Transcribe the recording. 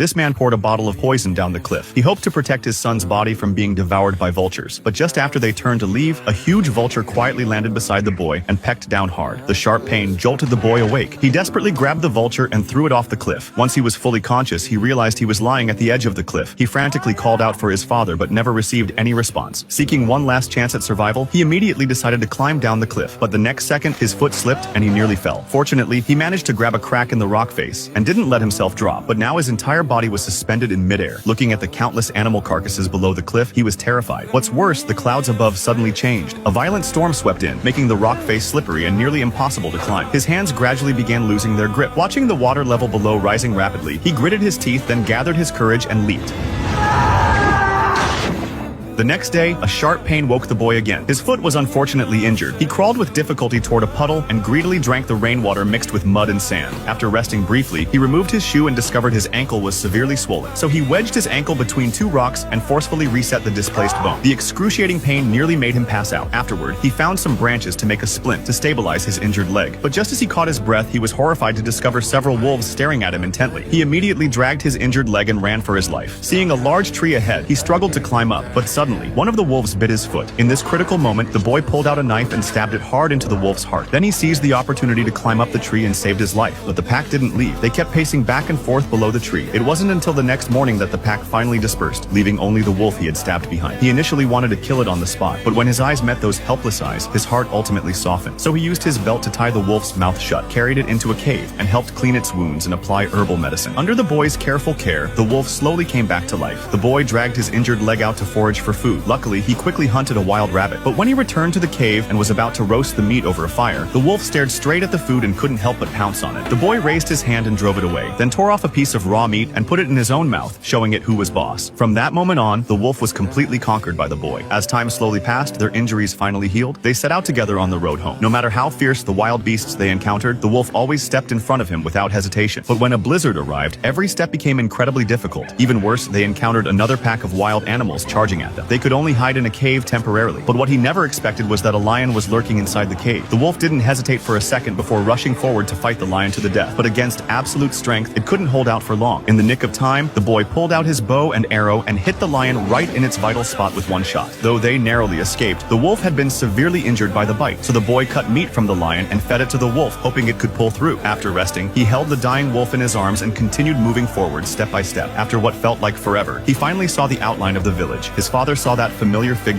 This man poured a bottle of poison down the cliff. He hoped to protect his son's body from being devoured by vultures, but just after they turned to leave, a huge vulture quietly landed beside the boy and pecked down hard. The sharp pain jolted the boy awake. He desperately grabbed the vulture and threw it off the cliff. Once he was fully conscious, he realized he was lying at the edge of the cliff. He frantically called out for his father but never received any response. Seeking one last chance at survival, he immediately decided to climb down the cliff, but the next second his foot slipped and he nearly fell. Fortunately, he managed to grab a crack in the rock face and didn't let himself drop, but now his entire body was suspended in midair. Looking at the countless animal carcasses below the cliff, he was terrified. What's worse, the clouds above suddenly changed. A violent storm swept in, making the rock face slippery and nearly impossible to climb. His hands gradually began losing their grip. Watching the water level below rising rapidly, he gritted his teeth, then gathered his courage and leaped. The next day, a sharp pain woke the boy again. His foot was unfortunately injured. He crawled with difficulty toward a puddle and greedily drank the rainwater mixed with mud and sand. After resting briefly, he removed his shoe and discovered his ankle was severely swollen. So he wedged his ankle between two rocks and forcefully reset the displaced bone. The excruciating pain nearly made him pass out. Afterward, he found some branches to make a splint to stabilize his injured leg. But just as he caught his breath, he was horrified to discover several wolves staring at him intently. He immediately dragged his injured leg and ran for his life. Seeing a large tree ahead, he struggled to climb up, but suddenly, one of the wolves bit his foot. In this critical moment, the boy pulled out a knife and stabbed it hard into the wolf's heart. Then he seized the opportunity to climb up the tree and saved his life. But the pack didn't leave. They kept pacing back and forth below the tree. It wasn't until the next morning that the pack finally dispersed, leaving only the wolf he had stabbed behind. He initially wanted to kill it on the spot, but when his eyes met those helpless eyes, his heart ultimately softened. So he used his belt to tie the wolf's mouth shut, carried it into a cave, and helped clean its wounds and apply herbal medicine. Under the boy's careful care, the wolf slowly came back to life. The boy dragged his injured leg out to forage for food. Luckily, he quickly hunted a wild rabbit, but when he returned to the cave and was about to roast the meat over a fire, the wolf stared straight at the food and couldn't help but pounce on it. The boy raised his hand and drove it away, then tore off a piece of raw meat and put it in his own mouth, showing it who was boss. From that moment on, the wolf was completely conquered by the boy. As time slowly passed, their injuries finally healed. They set out together on the road home. No matter how fierce the wild beasts they encountered, the wolf always stepped in front of him without hesitation. But when a blizzard arrived, every step became incredibly difficult. Even worse, they encountered another pack of wild animals charging at them. They could only hide in a cave temporarily, but what he never expected was that a lion was lurking inside the cave. The wolf didn't hesitate for a second before rushing forward to fight the lion to the death, but against absolute strength, it couldn't hold out for long. In the nick of time, the boy pulled out his bow and arrow and hit the lion right in its vital spot with one shot. Though they narrowly escaped, the wolf had been severely injured by the bite, so the boy cut meat from the lion and fed it to the wolf, hoping it could pull through. After resting, he held the dying wolf in his arms and continued moving forward step by step. After what felt like forever, he finally saw the outline of the village. His father saw that familiar figure